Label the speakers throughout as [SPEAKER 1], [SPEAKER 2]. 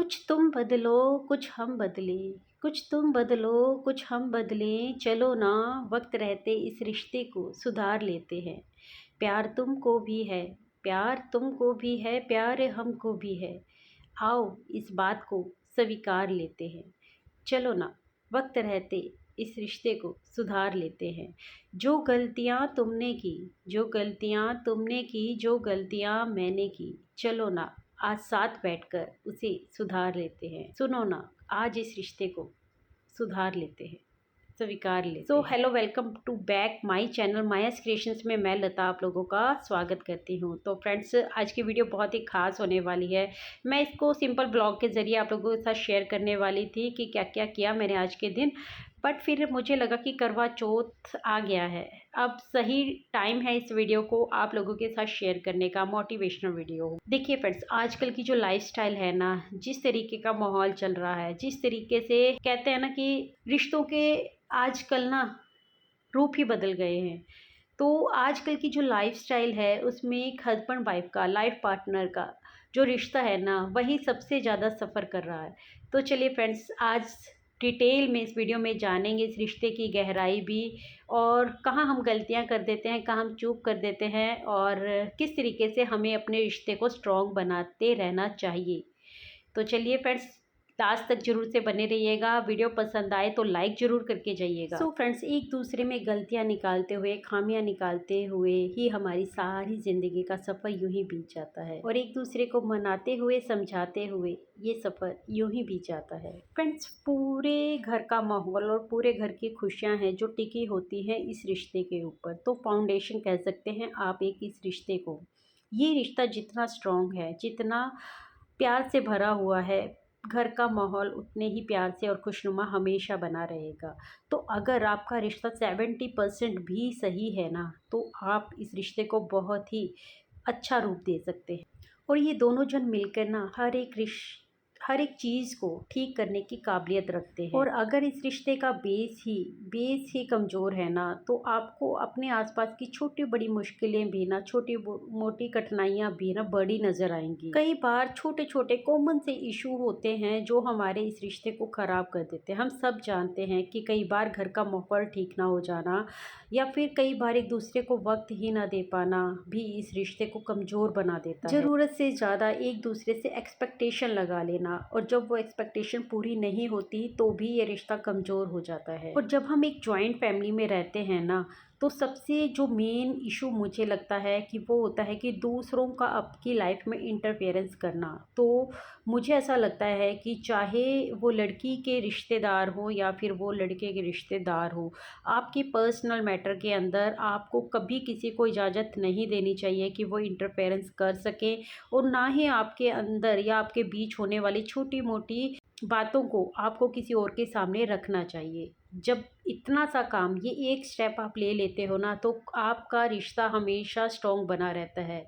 [SPEAKER 1] कुछ तुम बदलो कुछ हम बदलें, कुछ तुम बदलो कुछ हम बदलें, चलो ना वक्त रहते इस रिश्ते को सुधार लेते हैं। प्यार तुमको भी है, प्यार तुमको भी है, प्यार हमको भी है। आओ इस बात को स्वीकार लेते हैं। चलो ना वक्त रहते इस रिश्ते को सुधार लेते हैं। जो गलतियाँ तुमने की, जो गलतियाँ तुमने की, जो गलतियाँ मैंने की, चलो ना आज साथ बैठकर उसे सुधार लेते हैं। सुनो ना आज इस रिश्ते को सुधार लेते हैं, स्वीकार लेते हैं। Hello, welcome to back my channel Maya's creations में मैं लता आप लोगों का स्वागत करती हूँ। तो फ्रेंड्स, आज की वीडियो बहुत ही खास होने वाली है। मैं इसको सिंपल ब्लॉग के ज़रिए आप लोगों के साथ शेयर करने वाली थी कि क्या क्या किया मैंने आज के दिन, बट फिर मुझे लगा कि करवा चौथ आ गया है, अब सही टाइम है इस वीडियो को आप लोगों के साथ शेयर करने का। Motivational video. देखिए फ्रेंड्स, आजकल की जो लाइफस्टाइल है ना, जिस तरीके का माहौल चल रहा है, जिस तरीके से कहते हैं ना कि रिश्तों के आजकल ना रूप ही बदल गए हैं। तो आजकल की जो लाइफस्टाइल है उसमें एक हस्बैंड वाइफ का, लाइफ पार्टनर का जो रिश्ता है ना, वही सबसे ज़्यादा सफ़र कर रहा है। तो चलिए फ्रेंड्स, आज डिटेल में इस वीडियो में जानेंगे इस रिश्ते की गहराई भी, और कहाँ हम गलतियां कर देते हैं, कहाँ हम चूक कर देते हैं, और किस तरीके से हमें अपने रिश्ते को स्ट्रॉन्ग बनाते रहना चाहिए। तो चलिए फ्रेंड्स, लास्ट तक जरूर से बने रहिएगा। वीडियो पसंद आए तो लाइक जरूर करके जाइएगा। सो फ्रेंड्स, एक दूसरे में गलतियां निकालते हुए, खामियां निकालते हुए ही हमारी सारी ज़िंदगी का सफ़र यूं ही बीत जाता है, और एक दूसरे को मनाते हुए, समझाते हुए ये सफ़र यूं ही बीत जाता है। फ्रेंड्स, पूरे घर का माहौल और पूरे घर की खुशियाँ हैं जो टिकी होती हैं इस रिश्ते के ऊपर। तो फाउंडेशन कह सकते हैं आप एक इस रिश्ते को। ये रिश्ता जितना स्ट्रॉन्ग है, जितना प्यार से भरा हुआ है, घर का माहौल उतने ही प्यार से और खुशनुमा हमेशा बना रहेगा। तो अगर आपका रिश्ता 70% भी सही है ना, तो आप इस रिश्ते को बहुत ही अच्छा रूप दे सकते हैं। और ये दोनों जन मिलकर ना हर एक चीज़ को ठीक करने की काबिलियत रखते हैं। और अगर इस रिश्ते का बेस ही कमज़ोर है ना, तो आपको अपने आसपास की छोटी बड़ी मुश्किलें भी ना, छोटी मोटी कठिनाइयाँ भी ना बड़ी नज़र आएंगी। कई बार छोटे छोटे कॉमन से इशू होते हैं जो हमारे इस रिश्ते को ख़राब कर देते हैं। हम सब जानते हैं कि कई बार घर का माहौल ठीक ना हो जाना, या फिर कई बार एक दूसरे को वक्त ही ना दे पाना भी इस रिश्ते को कमज़ोर बना देता है। ज़रूरत से ज़्यादा एक दूसरे से एक्सपेक्टेशन लगा लेना, और जब वो एक्सपेक्टेशन पूरी नहीं होती तो भी ये रिश्ता कमज़ोर हो जाता है। और जब हम एक जॉइंट फैमिली में रहते हैं ना, तो सबसे जो मेन इशू मुझे लगता है कि वो होता है कि दूसरों का आपकी लाइफ में इंटरफेरेंस करना। तो मुझे ऐसा लगता है कि चाहे वो लड़की के रिश्तेदार हो या फिर वो लड़के के रिश्तेदार हो, आपकी पर्सनल मैटर के अंदर आपको कभी किसी को इजाज़त नहीं देनी चाहिए कि वो इंटरफेरेंस कर सकें, और ना ही आपके अंदर या आपके बीच होने वाली छोटी मोटी बातों को आपको किसी और के सामने रखना चाहिए। जब इतना सा काम, ये एक स्टेप आप ले लेते हो ना, तो आपका रिश्ता हमेशा स्ट्रॉन्ग बना रहता है।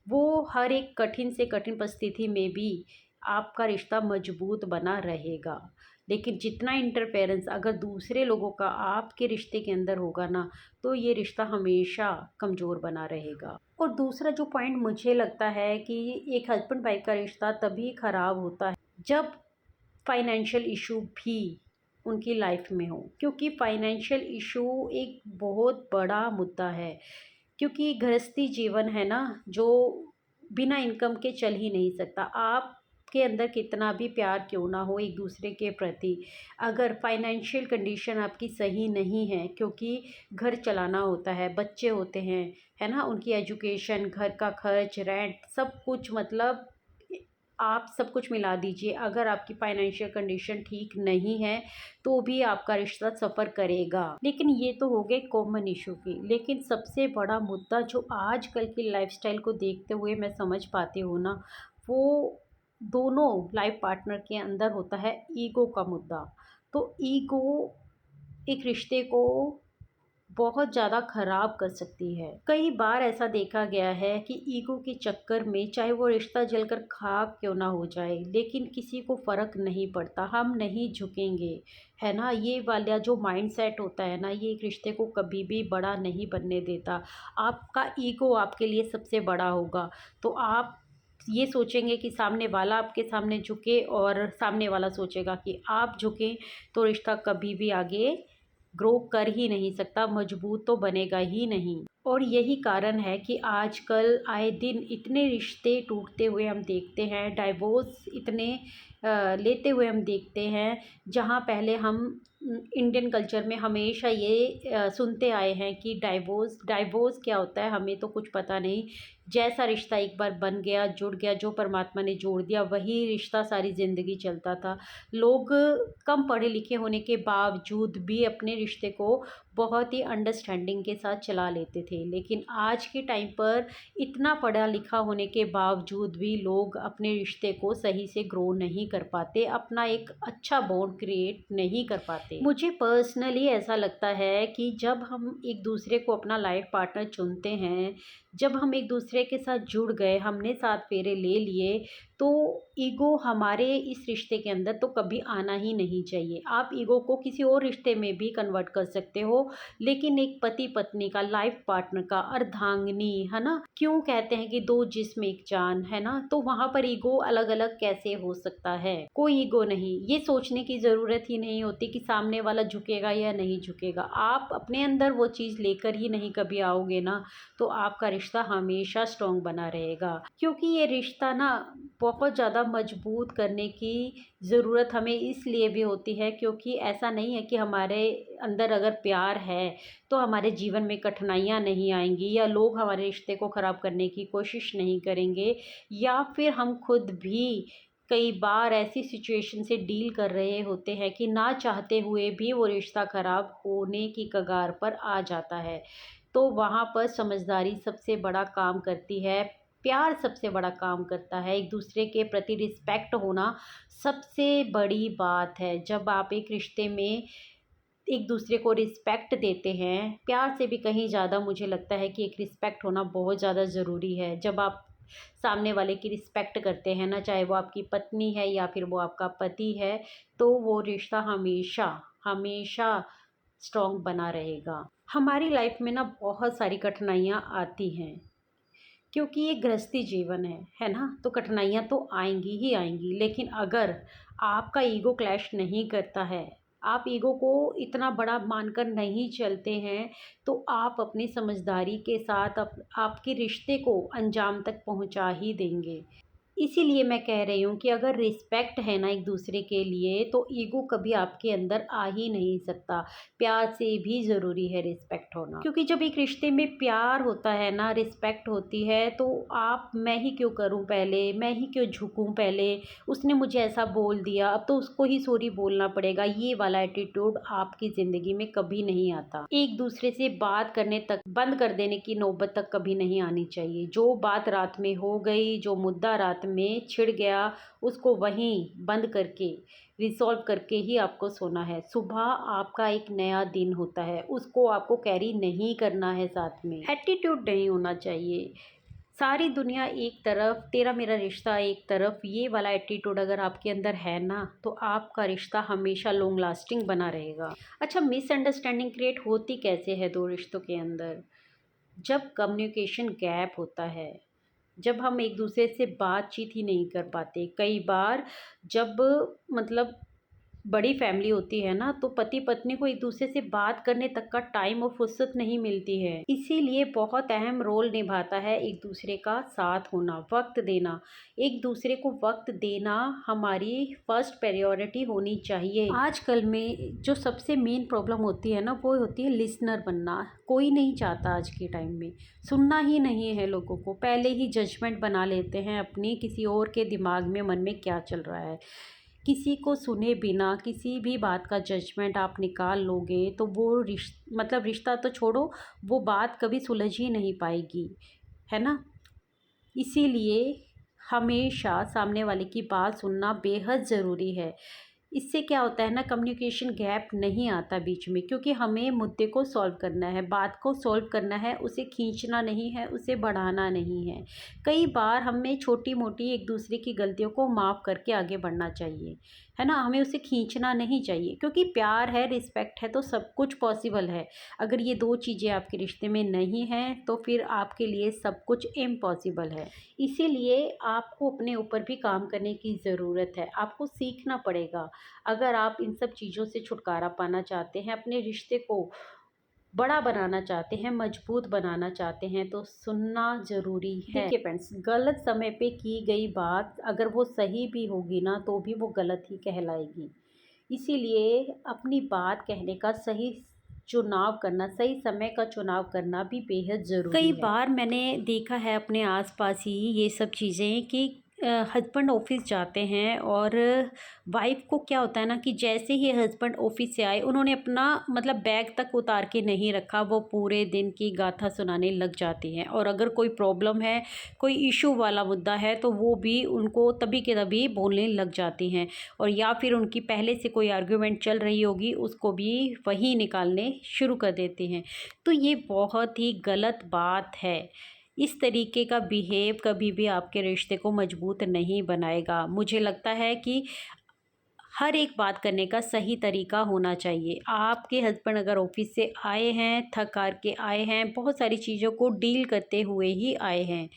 [SPEAKER 1] वो हर एक कठिन से कठिन परिस्थिति में भी आपका रिश्ता मजबूत बना रहेगा। लेकिन जितना इंटरफेरेंस अगर दूसरे लोगों का आपके रिश्ते के अंदर होगा ना, तो ये रिश्ता हमेशा कमज़ोर बना रहेगा। और दूसरा जो पॉइंट मुझे लगता है कि एक हस्बैंड वाइफ का रिश्ता तभी ख़राब होता है जब फाइनेंशियल इशू भी उनकी लाइफ में हो, क्योंकि फाइनेंशियल इशू एक बहुत बड़ा मुद्दा है। क्योंकि गृहस्थी जीवन है ना, जो बिना इनकम के चल ही नहीं सकता। आप के अंदर कितना भी प्यार क्यों ना हो एक दूसरे के प्रति, अगर फाइनेंशियल कंडीशन आपकी सही नहीं है, क्योंकि घर चलाना होता है, बच्चे होते हैं, है ना, उनकी एजुकेशन, घर का खर्च, रेंट, सब कुछ, मतलब आप सब कुछ मिला दीजिए, अगर आपकी फाइनेंशियल कंडीशन ठीक नहीं है तो भी आपका रिश्ता सफ़र करेगा। लेकिन ये तो हो गए कॉमन इशू की। लेकिन सबसे बड़ा मुद्दा जो आजकल की लाइफस्टाइल को देखते हुए मैं समझ पाती हूँ ना, वो दोनों लाइफ पार्टनर के अंदर होता है ईगो का मुद्दा। तो ईगो एक रिश्ते को बहुत ज़्यादा ख़राब कर सकती है। कई बार ऐसा देखा गया है कि ईगो के चक्कर में चाहे वो रिश्ता जलकर खाक क्यों ना हो जाए, लेकिन किसी को फ़र्क नहीं पड़ता, हम नहीं झुकेंगे, है ना। ये वाला जो माइंडसेट होता है ना, ये एक रिश्ते को कभी भी बड़ा नहीं बनने देता। आपका ईगो आपके लिए सबसे बड़ा होगा, तो आप ये सोचेंगे कि सामने वाला आपके सामने झुके और सामने वाला सोचेगा कि आप झुकें, तो रिश्ता कभी भी आगे ग्रो कर ही नहीं सकता, मजबूत तो बनेगा ही नहीं। और यही कारण है कि आजकल आए दिन इतने रिश्ते टूटते हुए हम देखते हैं, डाइवोर्स इतने लेते हुए हम देखते हैं, जहाँ पहले हम इंडियन कल्चर में हमेशा ये सुनते आए हैं कि डाइवोर्स डाइवोर्स क्या होता है, हमें तो कुछ पता नहीं। जैसा रिश्ता एक बार बन गया, जुड़ गया, जो परमात्मा ने जोड़ दिया वही रिश्ता सारी ज़िंदगी चलता था। लोग कम पढ़े लिखे होने के बावजूद भी अपने रिश्ते को बहुत ही अंडरस्टैंडिंग के साथ चला लेते थे। लेकिन आज के टाइम पर इतना पढ़ा लिखा होने के बावजूद भी लोग अपने रिश्ते को सही से ग्रो नहीं कर पाते, अपना एक अच्छा बॉन्ड क्रिएट नहीं कर पाते। मुझे पर्सनली ऐसा लगता है कि जब हम एक दूसरे को अपना लाइफ पार्टनर चुनते हैं, जब हम एक दूसरे के साथ जुड़ गए, हमने 7 फेरे ले लिए, तो ईगो हमारे इस रिश्ते के अंदर तो कभी आना ही नहीं चाहिए। आप ईगो को किसी और रिश्ते में भी कन्वर्ट कर सकते हो, लेकिन एक पति पत्नी का, लाइफ पार्टनर का, अर्धांगिनी, है ना? क्यों कहते हैं कि दो जिस्म एक जान, है ना? तो वहाँ पर ईगो अलग अलग कैसे हो सकता है? कोई ईगो नहीं। ये सोचने की ज़रूरत ही नहीं होती कि सामने वाला झुकेगा या नहीं झुकेगा। आप अपने अंदर वो चीज़ लेकर ही नहीं कभी आओगे ना, तो आपका रिश्ता हमेशा स्ट्रॉन्ग बना रहेगा। क्योंकि ये रिश्ता ना बहुत ज़्यादा मजबूत करने की ज़रूरत हमें इसलिए भी होती है, क्योंकि ऐसा नहीं है कि हमारे अंदर अगर प्यार है तो हमारे जीवन में कठिनाइयाँ नहीं आएंगी, या लोग हमारे रिश्ते को ख़राब करने की कोशिश नहीं करेंगे, या फिर हम खुद भी कई बार ऐसी सिचुएशन से डील कर रहे होते हैं कि ना चाहते हुए भी वो रिश्ता ख़राब होने की कगार पर आ जाता है। तो वहाँ पर समझदारी सबसे बड़ा काम करती है, प्यार सबसे बड़ा काम करता है, एक दूसरे के प्रति रिस्पेक्ट होना सबसे बड़ी बात है। जब आप एक रिश्ते में एक दूसरे को रिस्पेक्ट देते हैं, प्यार से भी कहीं ज़्यादा मुझे लगता है कि एक रिस्पेक्ट होना बहुत ज़्यादा ज़रूरी है। जब आप सामने वाले की रिस्पेक्ट करते हैं ना, चाहे वो आपकी पत्नी है या फिर वो आपका पति है, तो वो रिश्ता हमेशा हमेशा स्ट्रॉन्ग बना रहेगा। हमारी लाइफ में ना बहुत सारी कठिनाइयाँ आती हैं, क्योंकि ये गृहस्थी जीवन है ना? तो कठिनाइयाँ तो आएँगी ही आएँगी, लेकिन अगर आपका ईगो क्लैश नहीं करता है, आप ईगो को इतना बड़ा मानकर नहीं चलते हैं, तो आप अपनी समझदारी के साथ आपके रिश्ते को अंजाम तक पहुँचा ही देंगे। इसीलिए मैं कह रही हूँ कि अगर रिस्पेक्ट है ना एक दूसरे के लिए, तो ईगो कभी आपके अंदर आ ही नहीं सकता। प्यार से भी ज़रूरी है रिस्पेक्ट होना, क्योंकि जब एक रिश्ते में प्यार होता है ना, रिस्पेक्ट होती है, तो आप मैं ही क्यों करूँ पहले, मैं ही क्यों झुकूँ पहले, उसने मुझे ऐसा बोल दिया अब तो उसको ही सॉरी बोलना पड़ेगा, ये वाला एटीट्यूड आपकी ज़िंदगी में कभी नहीं आता। एक दूसरे से बात करने तक बंद कर देने की नौबत तक कभी नहीं आनी चाहिए। जो बात रात में हो गई, जो मुद्दा रात में छिड़ गया, उसको वहीं बंद करके रिसॉल्व करके ही आपको सोना है। सुबह आपका एक नया दिन होता है, उसको आपको कैरी नहीं करना है, साथ में एटीट्यूड नहीं होना चाहिए। सारी दुनिया एक तरफ, तेरा मेरा रिश्ता एक तरफ, ये वाला एटीट्यूड अगर आपके अंदर है ना, तो आपका रिश्ता हमेशा लॉन्ग लास्टिंग बना रहेगा। अच्छा, मिसअंडरस्टैंडिंग क्रिएट होती कैसे है दो रिश्तों के अंदर? जब कम्युनिकेशन गैप होता है, जब हम एक दूसरे से बातचीत ही नहीं कर पाते। कई बार जब मतलब बड़ी फैमिली होती है ना, तो पति पत्नी को एक दूसरे से बात करने तक का टाइम और फुर्सत नहीं मिलती है। इसीलिए बहुत अहम रोल निभाता है एक दूसरे का साथ होना, वक्त देना। एक दूसरे को वक्त देना हमारी फर्स्ट प्रायोरिटी होनी चाहिए। आजकल में जो सबसे मेन प्रॉब्लम होती है ना, वो होती है लिसनर बनना। कोई नहीं चाहता आज के टाइम में, सुनना ही नहीं है लोगों को, पहले ही जजमेंट बना लेते हैं अपनी, किसी और के दिमाग में, मन में क्या चल रहा है। किसी को सुने बिना किसी भी बात का जजमेंट आप निकाल लोगे, तो वो मतलब रिश्ता तो छोड़ो, वो बात कभी सुलझ ही नहीं पाएगी, है ना? इसीलिए हमेशा सामने वाले की बात सुनना बेहद ज़रूरी है। इससे क्या होता है ना, कम्युनिकेशन गैप नहीं आता बीच में, क्योंकि हमें मुद्दे को सॉल्व करना है, बात को सॉल्व करना है, उसे खींचना नहीं है, उसे बढ़ाना नहीं है। कई बार हमें छोटी मोटी एक दूसरे की गलतियों को माफ़ करके आगे बढ़ना चाहिए, है ना। हमें उसे खींचना नहीं चाहिए, क्योंकि प्यार है, रिस्पेक्ट है तो सब कुछ पॉसिबल है। अगर ये दो चीज़ें आपके रिश्ते में नहीं हैं तो फिर आपके लिए सब कुछ इम्पॉसिबल है। इसीलिए आपको अपने ऊपर भी काम करने की ज़रूरत है, आपको सीखना पड़ेगा। अगर आप इन सब चीज़ों से छुटकारा पाना चाहते हैं, अपने रिश्ते को बड़ा बनाना चाहते हैं, मजबूत बनाना चाहते हैं, तो सुनना ज़रूरी है। देखिए फ्रेंड्स, गलत समय पे की गई बात अगर वो सही भी होगी ना तो भी वो गलत ही कहलाएगी। इसीलिए अपनी बात कहने का सही चुनाव करना, सही समय का चुनाव करना भी बेहद ज़रूरी है। कई बार मैंने देखा है अपने आस-पास ही ये सब चीज़ें कि हस्बैंड ऑफिस जाते हैं और वाइफ़ को क्या होता है ना कि जैसे ही हस्बैंड ऑफिस से आए, उन्होंने अपना मतलब बैग तक उतार के नहीं रखा, वो पूरे दिन की गाथा सुनाने लग जाती हैं। और अगर कोई प्रॉब्लम है, कोई इशू वाला मुद्दा है तो वो भी उनको तभी के तभी बोलने लग जाती हैं। और या फिर उनकी पहले से कोई आर्ग्यूमेंट चल रही होगी, उसको भी वही निकालने शुरू कर देते हैं। तो ये बहुत ही गलत बात है। इस तरीके का बिहेव कभी भी आपके रिश्ते को मजबूत नहीं बनाएगा। मुझे लगता है कि हर एक बात करने का सही तरीका होना चाहिए। आपके हस्बैंड अगर ऑफिस से आए हैं, थक हार के आए हैं, बहुत सारी चीज़ों को डील करते हुए ही आए हैं,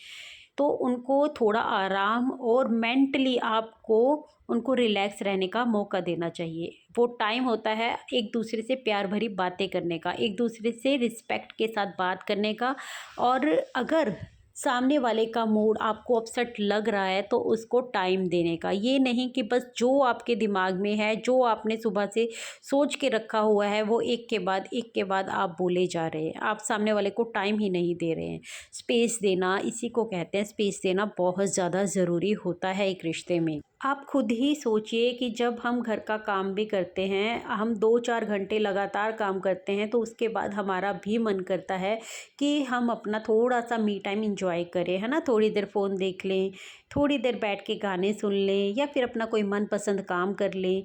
[SPEAKER 1] तो उनको थोड़ा आराम और मेंटली आपको उनको रिलैक्स रहने का मौका देना चाहिए। वो टाइम होता है एक दूसरे से प्यार भरी बातें करने का, एक दूसरे से रिस्पेक्ट के साथ बात करने का। और अगर सामने वाले का मूड आपको अपसेट लग रहा है तो उसको टाइम देने का। ये नहीं कि बस जो आपके दिमाग में है, जो आपने सुबह से सोच के रखा हुआ है, वो एक के बाद आप बोले जा रहे हैं। आप सामने वाले को टाइम ही नहीं दे रहे हैं। स्पेस देना, इसी को कहते हैं स्पेस देना, बहुत ज़्यादा ज़रूरी होता है एक रिश्ते में। आप खुद ही सोचिए कि जब हम घर का काम भी करते हैं, हम 2-4 घंटे लगातार काम करते हैं, तो उसके बाद हमारा भी मन करता है कि हम अपना थोड़ा-सा मी टाइम एन्जॉय करें, है ना? थोड़ी देर फ़ोन देख लें, थोड़ी देर बैठ के गाने सुन लें या फिर अपना कोई मनपसंद काम कर लें।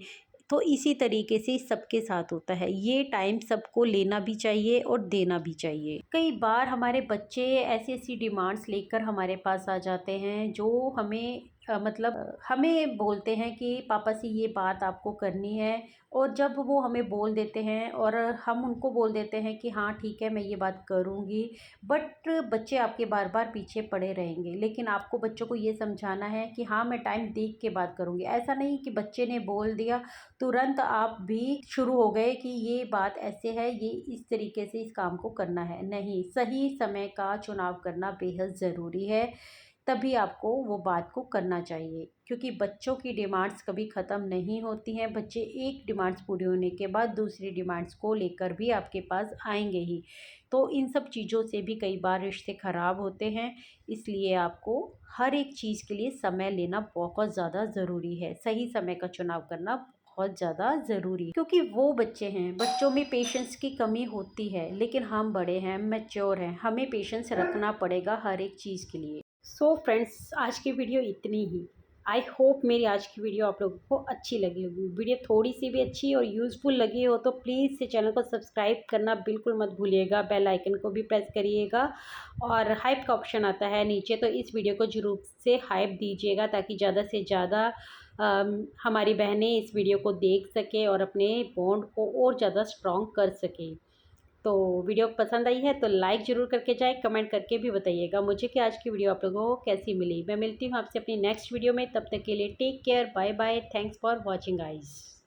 [SPEAKER 1] तो इसी तरीके से सबके साथ होता है। ये टाइम सबको लेना भी चाहिए और देना भी चाहिए। कई बार हमारे बच्चे ऐसी-ऐसी डिमांड्स लेकर हमारे पास आ जाते हैं जो हमें मतलब हमें बोलते हैं कि पापा से ये बात आपको करनी है। और जब वो हमें बोल देते हैं और हम उनको बोल देते हैं कि हाँ ठीक है, मैं ये बात करूँगी, बट बच्चे आपके बार-बार पीछे पड़े रहेंगे। लेकिन आपको बच्चों को ये समझाना है कि हाँ, मैं टाइम देख के बात करूँगी। ऐसा नहीं कि बच्चे ने बोल दिया तुरंत आप भी शुरू हो गए कि ये बात ऐसे है, ये इस तरीके से इस काम को करना है। नहीं, सही समय का चुनाव करना बेहद ज़रूरी है, तभी आपको वो बात को करना चाहिए। क्योंकि बच्चों की डिमांड्स कभी ख़त्म नहीं होती हैं। बच्चे एक डिमांड्स पूरी होने के बाद दूसरी डिमांड्स को लेकर भी आपके पास आएँगे ही। तो इन सब चीज़ों से भी कई बार रिश्ते ख़राब होते हैं। इसलिए आपको हर एक चीज़ के लिए समय लेना बहुत ज़्यादा ज़रूरी है। सही समय का चुनाव करना बहुत ज़्यादा ज़रूरी है, क्योंकि वो बच्चे हैं, बच्चों में पेशेंस की कमी होती है, लेकिन हम बड़े हैं, मैच्योर हैं, हमें पेशेंस रखना पड़ेगा हर एक चीज़ के लिए। सो फ्रेंड्स, आज की वीडियो इतनी ही। आई होप मेरी आज की वीडियो आप लोगों को अच्छी लगी होगी। वीडियो थोड़ी सी भी अच्छी और यूज़फुल लगी हो तो प्लीज़ से चैनल को सब्सक्राइब करना बिल्कुल मत भूलिएगा। बेल आइकन को भी प्रेस करिएगा और हाइप का ऑप्शन आता है नीचे, तो इस वीडियो को ज़रूर से हाइप दीजिएगा ताकि ज़्यादा से ज़्यादा हमारी बहनें इस वीडियो को देख सकें और अपने बॉन्ड को और ज़्यादा स्ट्रॉन्ग कर सकें। तो वीडियो पसंद आई है तो लाइक ज़रूर करके जाए, कमेंट करके भी बताइएगा मुझे कि आज की वीडियो आप लोगों को कैसी मिली। मैं मिलती हूँ आपसे अपनी नेक्स्ट वीडियो में, तब तक के लिए take care, bye bye, thanks for watching guys.